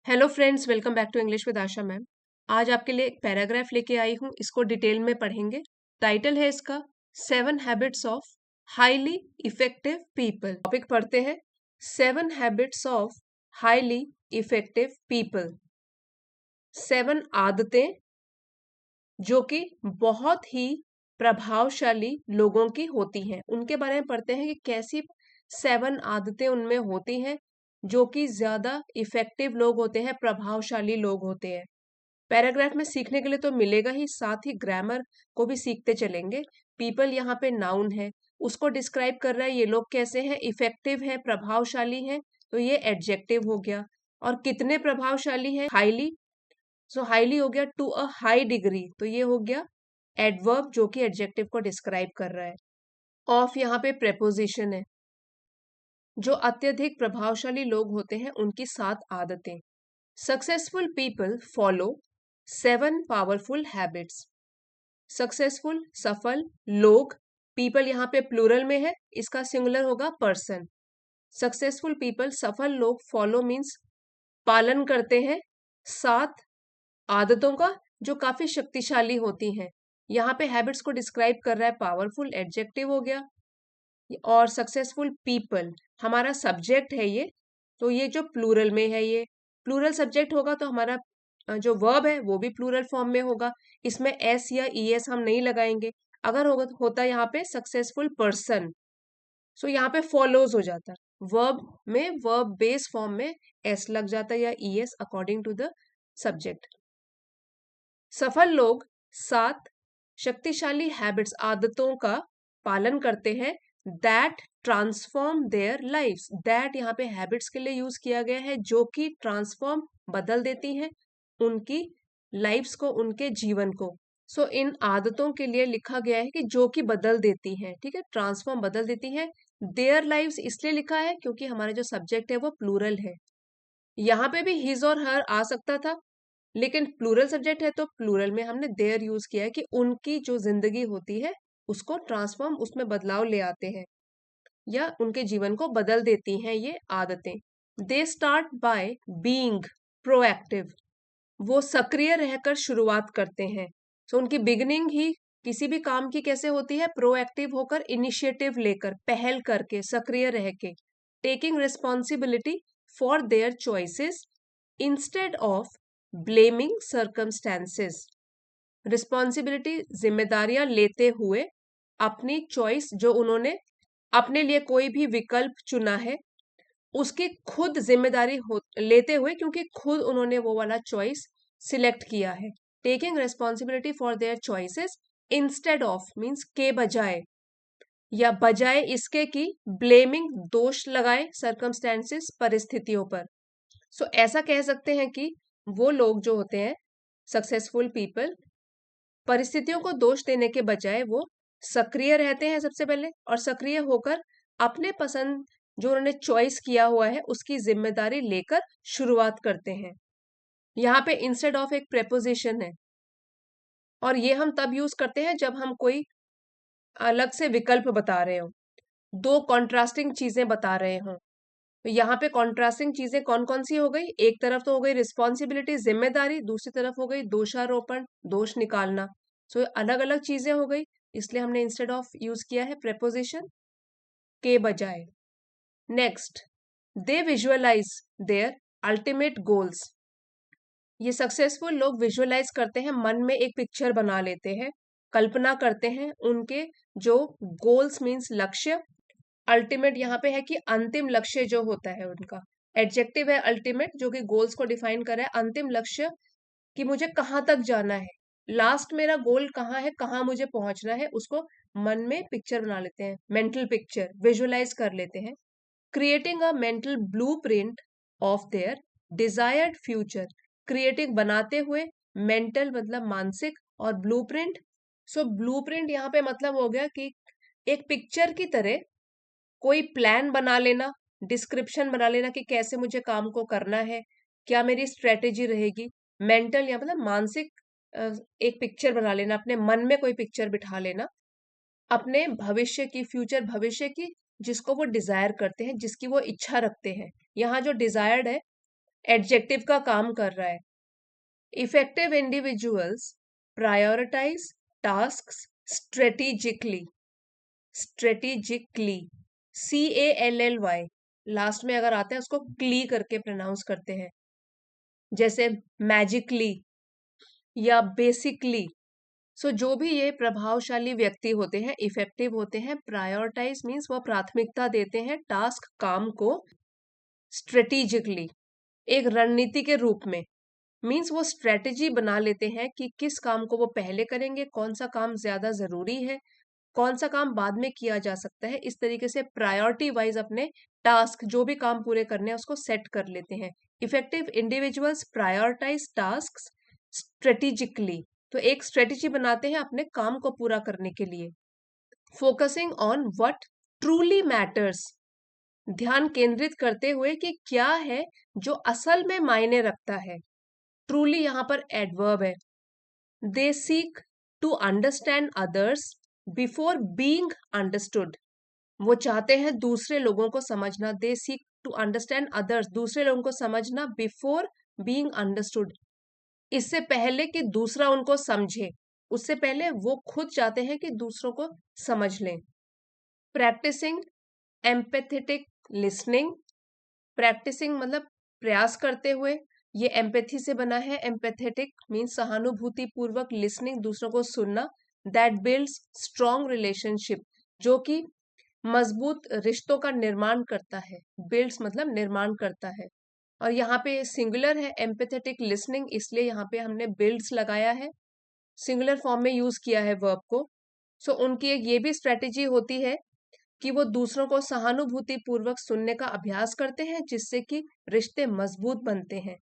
Hello friends, welcome back to English with Asha ma'am. आज आपके लिए एक पैराग्राफ लेके आई हूँ, इसको डिटेल में पढ़ेंगे। टाइटल है इसका 7 habits of highly effective people. Topic पढ़ते हैं 7 habits of highly effective people. 7 आदतें जो कि बहुत ही प्रभावशाली लोगों की होती हैं, उनके बारे में पढ़ते हैं कि कैसी 7 आदतें उनमें होती हैं जो कि ज्यादा इफेक्टिव लोग होते हैं, प्रभावशाली लोग होते हैं। पैराग्राफ में सीखने के लिए तो मिलेगा ही, साथ ही ग्रामर को भी सीखते चलेंगे। पीपल यहाँ पे नाउन है, उसको डिस्क्राइब कर रहा है ये लोग कैसे हैं, इफेक्टिव है, प्रभावशाली हैं, तो ये एडजेक्टिव हो गया। और कितने प्रभावशाली है, हाईली। सो हाईली हो गया, टू अ हाई डिग्री, तो ये हो गया एडवर्ब जो कि एडजेक्टिव को डिस्क्राइब कर रहा है। ऑफ यहाँ पे प्रेपोजिशन है। जो अत्यधिक प्रभावशाली लोग होते हैं उनकी 7 आदतें। Successful people follow 7 powerful habits. Successful सफल लोग, पीपल यहाँ पे प्लूरल में है, इसका सिंगुलर होगा पर्सन। सक्सेसफुल पीपल सफल लोग, फॉलो मीन्स पालन करते हैं 7 आदतों का जो काफी शक्तिशाली होती हैं। यहाँ पे हैबिट्स को डिस्क्राइब कर रहा है, पावरफुल एडजेक्टिव हो गया। और सक्सेसफुल पीपल हमारा सब्जेक्ट है ये, तो ये जो प्लूरल में है, ये प्लूरल सब्जेक्ट होगा तो हमारा जो वर्ब है वो भी प्लूरल फॉर्म में होगा। इसमें एस या ई एस हम नहीं लगाएंगे। अगर होता यहाँ पे सक्सेसफुल पर्सन, सो यहाँ पे फॉलोज हो जाता, वर्ब में वर्ब बेस फॉर्म में एस लग जाता या E S according to the subject. सफल लोग 7 शक्तिशाली हैबिट्स आदतों का पालन करते हैं that transform their lifes. That यहाँ पे हैबिट्स के लिए यूज किया गया है जो कि ट्रांसफॉर्म बदल देती हैं उनकी लाइफ्स को, उनके जीवन को। सो इन आदतों के लिए लिखा गया है कि जो कि बदल देती हैं, ठीक है, ट्रांसफॉर्म बदल देती हैं। देयर लाइव्स इसलिए लिखा है क्योंकि हमारा जो सब्जेक्ट है वो प्लूरल है। यहाँ पे भी हिज और हर आ सकता था, लेकिन प्लूरल सब्जेक्ट है तो प्लूरल में हमने देयर यूज किया है कि उनकी जो जिंदगी होती है उसको ट्रांसफॉर्म, उसमें बदलाव ले आते हैं या उनके जीवन को बदल देती हैं ये आदतें। They start by being proactive. वो सक्रिय रहकर शुरुआत करते हैं। सो उनकी बिगिनिंग ही किसी भी काम की कैसे होती है, प्रोएक्टिव होकर, इनिशिएटिव लेकर, पहल करके, सक्रिय रह के। Taking responsibility for their choices instead of blaming circumstances. Responsibility जिम्मेदारियां लेते हुए, अपनी चॉइस जो उन्होंने अपने लिए कोई भी विकल्प चुना है उसकी खुद जिम्मेदारी लेते हुए, क्योंकि खुद उन्होंने वो वाला चॉइस सिलेक्ट किया है। Taking responsibility for their choices instead of means के बजाय या बजाय इसके कि ब्लेमिंग दोष लगाए सर्कमस्टेंसेस परिस्थितियों पर। सो ऐसा कह सकते हैं कि वो लोग जो होते हैं सक्सेसफुल पीपल, परिस्थितियों को दोष देने के बजाय वो सक्रिय रहते हैं सबसे पहले, और सक्रिय होकर अपने पसंद जो उन्होंने चॉइस किया हुआ है उसकी जिम्मेदारी लेकर शुरुआत करते हैं। यहाँ पे इंस्टेड ऑफ एक प्रेपोजिशन है, और ये हम तब यूज करते हैं जब हम कोई अलग से विकल्प बता रहे हो, दो कॉन्ट्रास्टिंग चीजें बता रहे हो। तो यहाँ पे कॉन्ट्रास्टिंग चीजें कौन कौन सी हो गई, एक तरफ तो हो गई रिस्पॉन्सिबिलिटी जिम्मेदारी, दूसरी तरफ हो गई दोषारोपण, दोष निकालना। सो अलग अलग चीजें हो गई, इसलिए हमने इंस्टेड ऑफ यूज किया है प्रेपोजिशन के बजाय। Next, they visualise their ultimate goals. ये सक्सेसफुल लोग विजुअलाइज करते हैं, मन में एक पिक्चर बना लेते हैं, कल्पना करते हैं उनके जो गोल्स मीन्स लक्ष्य। अल्टीमेट यहाँ पे है कि अंतिम लक्ष्य जो होता है उनका, एडजेक्टिव है अल्टीमेट जो कि गोल्स को डिफाइन कर रहा है। अंतिम लक्ष्य कि मुझे कहाँ तक जाना है, लास्ट मेरा गोल कहाँ है, कहाँ मुझे पहुंचना है, उसको मन में पिक्चर बना लेते हैं, मेंटल पिक्चर विजुअलाइज कर लेते हैं। Creating a mental blueprint of their desired future. Creating बनाते हुए, मेंटल मतलब मानसिक, और ब्लूप्रिंट, सो ब्लूप्रिंट यहाँ पे मतलब हो गया कि एक पिक्चर की तरह कोई प्लान बना लेना, डिस्क्रिप्शन बना लेना कि कैसे मुझे काम को करना है, क्या मेरी स्ट्रेटेजी रहेगी। मेंटल या मतलब मानसिक, एक पिक्चर बना लेना, अपने मन में कोई पिक्चर बिठा लेना अपने भविष्य की, फ्यूचर भविष्य की, जिसको वो डिजायर करते हैं, जिसकी वो इच्छा रखते हैं। यहाँ जो डिजायर्ड है एडजेक्टिव का काम कर रहा है। Effective individuals prioritise tasks strategically, strategically, CALLY, last में अगर आता है उसको क्ली करके प्रोनाउंस करते हैं, जैसे मैजिकली या बेसिकली। सो जो भी ये प्रभावशाली व्यक्ति होते हैं, इफेक्टिव होते हैं, प्रायोरिटाइज मीन्स वो प्राथमिकता देते हैं टास्क, काम को, स्ट्रेटेजिकली, एक रणनीति के रूप में, मीन्स वो स्ट्रेटेजी बना लेते हैं कि किस काम को वो पहले करेंगे, कौन सा काम ज्यादा जरूरी है, कौन सा काम बाद में किया जा सकता है। इस तरीके से प्रायोरिटी वाइज अपने टास्क, जो भी काम पूरे करने हैं उसको सेट कर लेते हैं। Effective individuals prioritise task strategically, तो एक स्ट्रेटेजी बनाते हैं अपने काम को पूरा करने के लिए। Focusing on what truly matters, ध्यान केंद्रित करते हुए कि क्या है जो असल में मायने रखता है। ट्रूली यहाँ पर एडवर्ब है। They seek to understand others before being understood, वो चाहते हैं दूसरे लोगों को समझना। They seek to understand others, दूसरे लोगों को समझना, बिफोर बीइंग अंडरस्टूड, इससे पहले कि दूसरा उनको समझे, उससे पहले वो खुद चाहते हैं कि दूसरों को समझ लें। प्रैक्टिसिंग एम्पैथेटिक लिसनिंग, प्रैक्टिसिंग मतलब प्रयास करते हुए, ये एम्पैथी से बना है। एम्पैथेटिक मीन्स सहानुभूति पूर्वक, लिसनिंग दूसरों को सुनना। दैट बिल्ड्स स्ट्रॉन्ग रिलेशनशिप, जो कि मजबूत रिश्तों का निर्माण करता है। बिल्ड्स मतलब निर्माण करता है, और यहाँ पे सिंगुलर है एम्पैथेटिक लिसनिंग, इसलिए यहाँ पे हमने बिल्ड्स लगाया है, सिंगुलर फॉर्म में यूज किया है वर्ब को। सो उनकी एक ये भी स्ट्रेटेजी होती है कि वो दूसरों को सहानुभूति पूर्वक सुनने का अभ्यास करते हैं, जिससे कि रिश्ते मजबूत बनते हैं।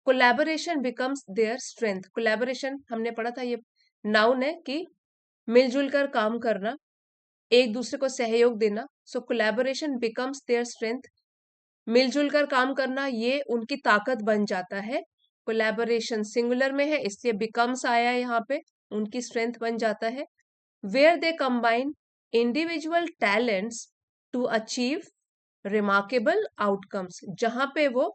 Collaboration becomes their strength, collaboration हमने पढ़ा था, ये नाउन है कि मिलजुल कर काम करना, एक दूसरे को सहयोग देना। सो कोलैबोरेशन बिकम्स देयर स्ट्रेंथ, मिलजुल कर काम करना ये उनकी ताकत बन जाता है। कोलैबोरेशन सिंगुलर में है इसलिए बिकम्स आया है यहाँ पे, उनकी स्ट्रेंथ बन जाता है। Where they combine individual talents to achieve remarkable outcomes, जहां पे वो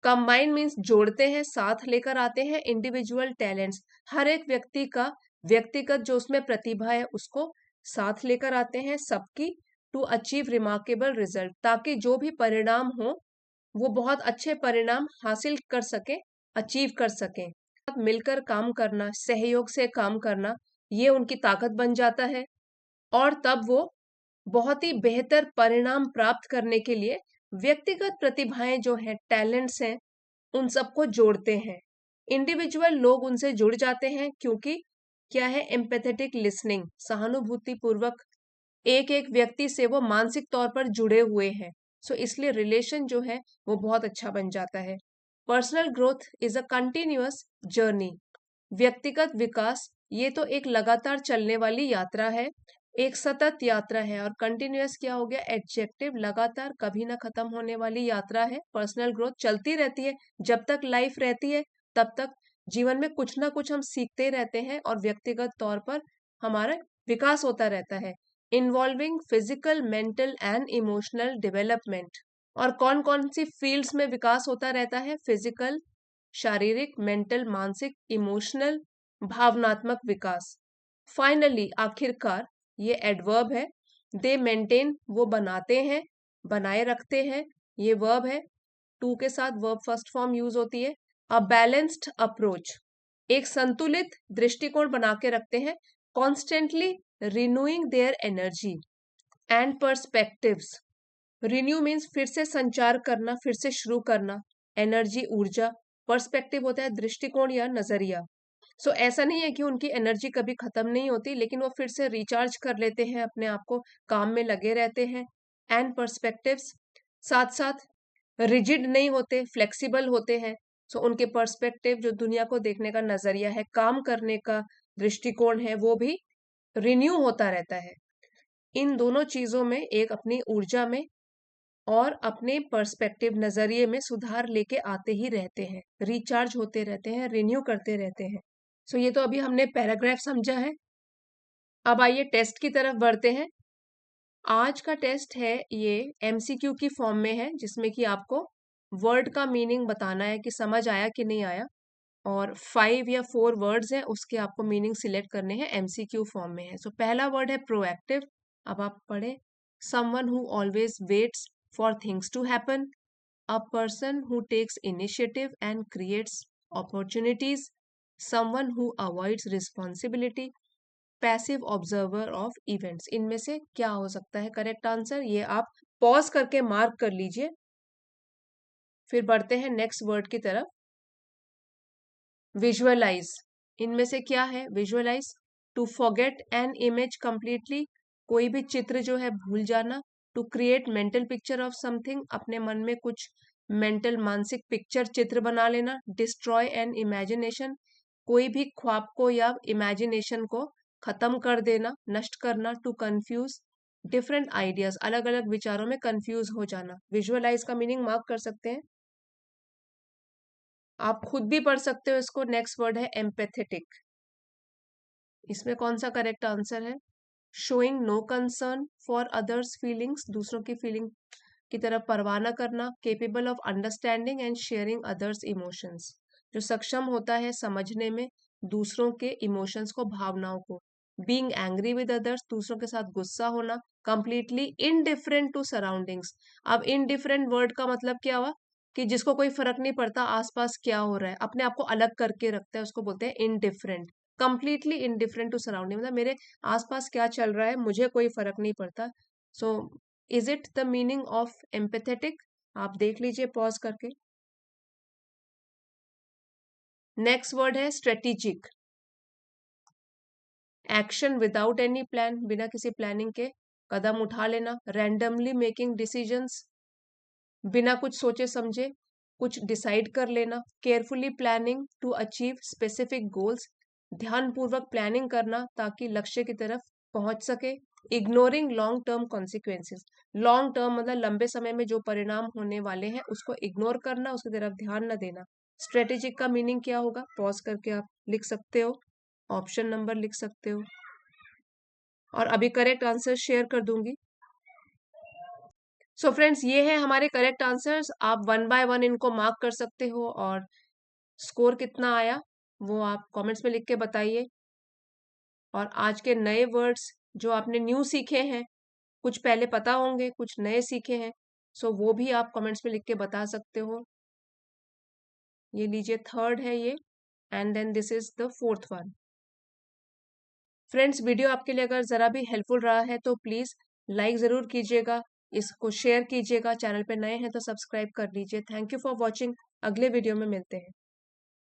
कंबाइन मीन्स जोड़ते हैं, साथ लेकर आते हैं इंडिविजुअल टैलेंट्स, हर एक व्यक्ति का व्यक्तिगत जो उसमें प्रतिभा है उसको साथ लेकर आते हैं सबकी, टू अचीव रिमार्केबल रिजल्ट, ताकि जो भी परिणाम हो वो बहुत अच्छे परिणाम हासिल कर सके, अचीव कर सके। मिलकर काम करना, सहयोग से काम करना, ये उनकी ताकत बन जाता है, और तब वो बहुत ही बेहतर परिणाम प्राप्त करने के लिए व्यक्तिगत प्रतिभाएं जो हैं, टैलेंट्स हैं, उन सबको जोड़ते हैं। इंडिविजुअल लोग उनसे जुड़ जाते हैं क्योंकि क्या है, एम्पैथेटिक लिसनिंग, सहानुभूति पूर्वक एक एक व्यक्ति से वो मानसिक तौर पर जुड़े हुए हैं। सो इसलिए रिलेशन जो है वो बहुत अच्छा बन जाता है। Personal growth is a continuous journey, व्यक्तिगत विकास ये तो एक लगातार चलने वाली यात्रा है, एक सतत यात्रा है। और कंटिन्यूअस क्या हो गया, एडजेक्टिव, लगातार कभी ना खत्म होने वाली यात्रा है। पर्सनल ग्रोथ चलती रहती है, जब तक लाइफ रहती है तब तक जीवन में कुछ ना कुछ हम सीखते रहते हैं, और व्यक्तिगत तौर पर हमारा विकास होता रहता है। Involving physical, mental and emotional development, और कौन कौन सी फील्ड्स में विकास होता रहता है, फिजिकल शारीरिक, मेंटल मानसिक, इमोशनल भावनात्मक विकास। फाइनली आखिरकार ये एडवर्ब है। दे मेंटेन वो बनाते हैं, बनाए रखते हैं, ये वर्ब है। टू के साथ वर्ब फर्स्ट फॉर्म यूज होती है। अ बैलेंस्ड अप्रोच, एक संतुलित दृष्टिकोण बना के रखते हैं। Constantly renewing their energy and perspectives, renew means फिर से संचार करना, फिर से शुरू करना, एनर्जी ऊर्जा, पर्सपेक्टिव होता है दृष्टिकोण या नजरिया। सो ऐसा नहीं है कि उनकी एनर्जी कभी खत्म नहीं होती, लेकिन वो फिर से रिचार्ज कर लेते हैं अपने आप को, काम में लगे रहते हैं। एंड पर्सपेक्टिव्स, साथ साथ रिजिड नहीं होते, फ्लेक्सिबल होते हैं। सो उनके पर्सपेक्टिव जो दुनिया को देखने का नजरिया है, काम करने का दृष्टिकोण है, वो भी रिन्यू होता रहता है। इन दोनों चीजों में एक अपनी ऊर्जा में और अपने पर्सपेक्टिव नजरिए में सुधार लेके आते ही रहते हैं, रिचार्ज होते रहते हैं, रिन्यू करते रहते हैं। सो ये तो अभी हमने पैराग्राफ समझा है। अब आइए टेस्ट की तरफ बढ़ते हैं। आज का टेस्ट है ये एमसीक्यू की फॉर्म में है, जिसमें कि आपको वर्ड का मीनिंग बताना है कि समझ आया कि नहीं आया, और 5 या 4 वर्ड्स हैं, उसके आपको मीनिंग सिलेक्ट करने हैं, एमसीक्यू फॉर्म में है। सो पहला वर्ड है प्रोएक्टिव। अब आप पढ़े, someone who always waits for things to happen, a person who takes initiative and creates opportunities, someone who avoids responsibility, passive observer of events। इनमें से क्या हो सकता है करेक्ट आंसर, ये आप पॉज करके मार्क कर लीजिए। फिर बढ़ते हैं नेक्स्ट वर्ड की तरफ, विजुअलाइज। इनमें से क्या है visualise, to forget an image completely, कोई भी चित्र जो है भूल जाना, to create mental picture of something, अपने मन में कुछ मेंटल मानसिक पिक्चर चित्र बना लेना, डिस्ट्रॉय एन इमेजिनेशन, कोई भी ख्वाब को या इमेजिनेशन को खत्म कर देना, नष्ट करना, टू कंफ्यूज डिफरेंट आइडियाज, अलग अलग विचारों में कंफ्यूज हो जाना। विजुअलाइज का मीनिंग मार्क कर सकते हैं, आप खुद भी पढ़ सकते हो इसको। नेक्स्ट वर्ड है एम्पैथेटिक। इसमें कौन सा करेक्ट आंसर है, showing no concern for others feelings, दूसरों की फीलिंग की तरफ परवाह न करना, capable of understanding and sharing others emotions, जो सक्षम होता है समझने में दूसरों के इमोशंस को, भावनाओं को, बीइंग एंग्री विद अदर्स, दूसरों के साथ गुस्सा होना, कंप्लीटली इनडिफरेंट टू सराउंडिंग्स। अब इनडिफरेंट वर्ड का मतलब क्या हुआ, कि जिसको कोई फर्क नहीं पड़ता आसपास क्या हो रहा है, अपने आप को अलग करके रखता है, उसको बोलते हैं indifferent. Completely indifferent to surrounding मतलब मेरे आसपास क्या चल रहा है मुझे कोई फर्क नहीं पड़ता। So is it the meaning of empathetic, आप देख लीजिए पॉज करके। नेक्स्ट वर्ड है strategic, action without any plan, बिना किसी प्लानिंग के कदम उठा लेना, रैंडमली मेकिंग डिसीजंस, बिना कुछ सोचे समझे कुछ डिसाइड कर लेना, carefully planning to achieve specific goals, ध्यानपूर्वक प्लानिंग करना ताकि लक्ष्य की तरफ पहुंच सके, ignoring long term consequences, long term मतलब लंबे समय में जो परिणाम होने वाले हैं उसको इग्नोर करना, उसकी तरफ ध्यान न देना। स्ट्रेटेजिक का मीनिंग क्या होगा, पॉज करके आप लिख सकते हो, ऑप्शन नंबर लिख सकते हो, और अभी करेक्ट आंसर शेयर कर दूंगी। सो फ्रेंड्स, ये है हमारे करेक्ट आंसर्स, आप वन बाय वन इनको मार्क कर सकते हो, और स्कोर कितना आया वो आप कमेंट्स में लिख के बताइए। और आज के नए वर्ड्स जो आपने न्यू सीखे हैं, कुछ पहले पता होंगे कुछ नए सीखे हैं, सो वो भी आप कमेंट्स में लिख के बता सकते हो। ये लीजिए थर्ड है ये, and then this is the fourth one. Friends, video आपके लिए अगर ज़रा भी हेल्पफुल रहा है तो प्लीज़ लाइक ज़रूर कीजिएगा, इसको शेयर कीजिएगा, चैनल पे नए हैं तो सब्सक्राइब कर लीजिए। थैंक यू फॉर वॉचिंग, अगले वीडियो में मिलते हैं।